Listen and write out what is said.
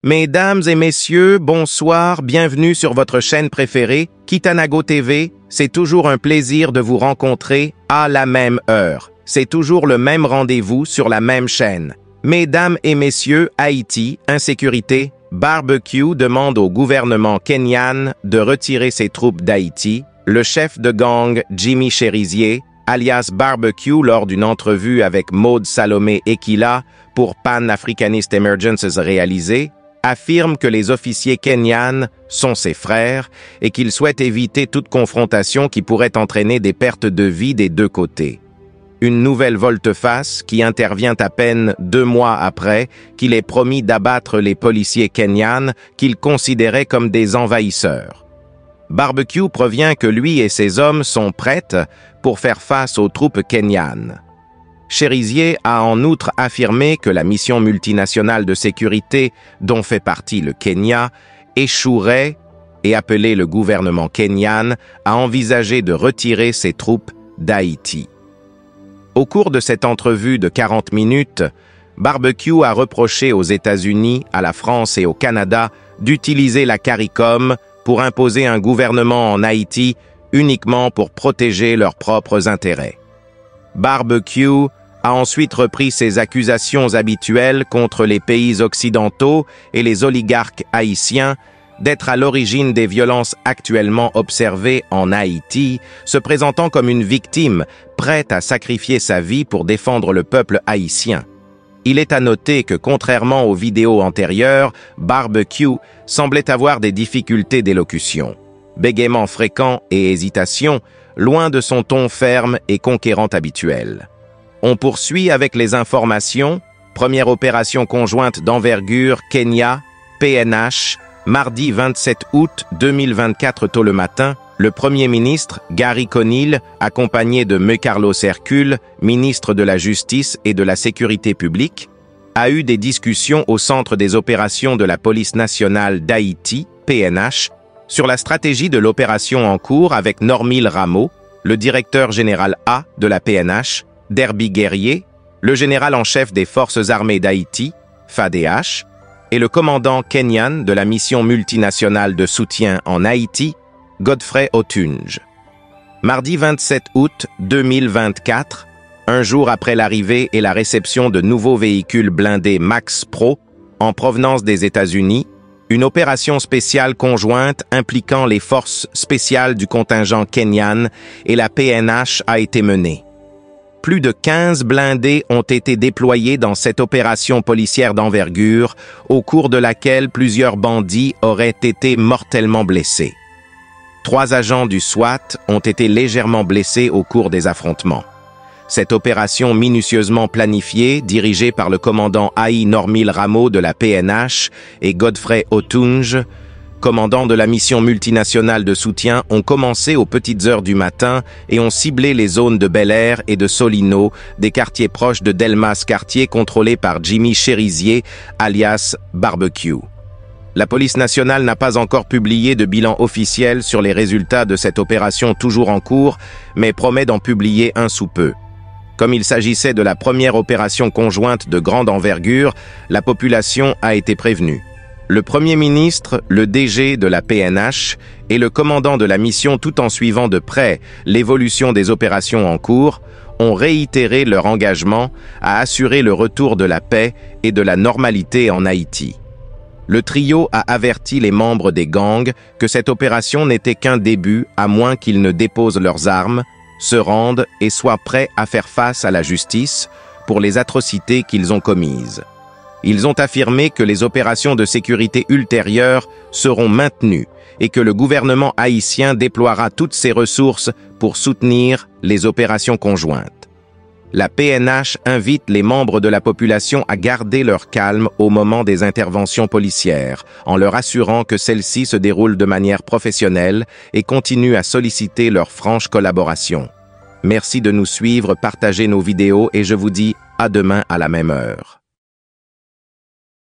Mesdames et messieurs, bonsoir, bienvenue sur votre chaîne préférée, Kitanago TV. C'est toujours un plaisir de vous rencontrer à la même heure. C'est toujours le même rendez-vous sur la même chaîne. Mesdames et messieurs, Haïti, insécurité, Barbecue demande au gouvernement kenyan de retirer ses troupes d'Haïti. Le chef de gang, Jimmy Cherizier, alias Barbecue, lors d'une entrevue avec Maud Salomé Ekila pour Pan-Africanist Emergences réalisée, affirme que les officiers kenyans sont ses frères et qu'il souhaite éviter toute confrontation qui pourrait entraîner des pertes de vie des deux côtés. Une nouvelle volte-face qui intervient à peine 2 mois après qu'il ait promis d'abattre les policiers kenyans qu'il considérait comme des envahisseurs. Barbecue prévient que lui et ses hommes sont prêts pour faire face aux troupes kenyanes. Cherizier a en outre affirmé que la mission multinationale de sécurité dont fait partie le Kenya échouerait et appelé le gouvernement kenyan à envisager de retirer ses troupes d'Haïti. Au cours de cette entrevue de 40 minutes, Barbecue a reproché aux États-Unis, à la France et au Canada d'utiliser la CARICOM pour imposer un gouvernement en Haïti uniquement pour protéger leurs propres intérêts. Barbecue a ensuite repris ses accusations habituelles contre les pays occidentaux et les oligarques haïtiens d'être à l'origine des violences actuellement observées en Haïti, se présentant comme une victime prête à sacrifier sa vie pour défendre le peuple haïtien. Il est à noter que, contrairement aux vidéos antérieures, Barbecue semblait avoir des difficultés d'élocution, bégaiement fréquent et hésitation, loin de son ton ferme et conquérant habituel. On poursuit avec les informations. Première opération conjointe d'envergure Kenya, PNH, mardi 27 août 2024 tôt le matin, le Premier ministre, Gary Conille, accompagné de M. Carlos Hercule, ministre de la Justice et de la Sécurité publique, a eu des discussions au Centre des opérations de la Police nationale d'Haïti, PNH, sur la stratégie de l'opération en cours avec Normil Rameau, le directeur général A de la PNH, Derby Guerrier, le général en chef des Forces armées d'Haïti, FADH, et le commandant kenyan de la mission multinationale de soutien en Haïti, Godfrey Otunge. Mardi 27 août 2024, un jour après l'arrivée et la réception de nouveaux véhicules blindés Max Pro en provenance des États-Unis, une opération spéciale conjointe impliquant les forces spéciales du contingent kenyan et la PNH a été menée. Plus de 15 blindés ont été déployés dans cette opération policière d'envergure, au cours de laquelle plusieurs bandits auraient été mortellement blessés. 3 agents du SWAT ont été légèrement blessés au cours des affrontements. Cette opération minutieusement planifiée, dirigée par le commandant Haï Normil Rameau de la PNH et Godfrey Otunge, commandant de la mission multinationale de soutien, ont commencé aux petites heures du matin et ont ciblé les zones de Bel Air et de Solino, des quartiers proches de Delmas, quartier contrôlé par Jimmy Cherizier, alias Barbecue. La police nationale n'a pas encore publié de bilan officiel sur les résultats de cette opération toujours en cours, mais promet d'en publier un sous peu. Comme il s'agissait de la première opération conjointe de grande envergure, la population a été prévenue. Le Premier ministre, le DG de la PNH et le commandant de la mission, tout en suivant de près l'évolution des opérations en cours, ont réitéré leur engagement à assurer le retour de la paix et de la normalité en Haïti. Le trio a averti les membres des gangs que cette opération n'était qu'un début, à moins qu'ils ne déposent leurs armes, se rendent et soient prêts à faire face à la justice pour les atrocités qu'ils ont commises. Ils ont affirmé que les opérations de sécurité ultérieures seront maintenues et que le gouvernement haïtien déploiera toutes ses ressources pour soutenir les opérations conjointes. La PNH invite les membres de la population à garder leur calme au moment des interventions policières, en leur assurant que celles-ci se déroulent de manière professionnelle et continuent à solliciter leur franche collaboration. Merci de nous suivre, partagez nos vidéos et je vous dis à demain à la même heure.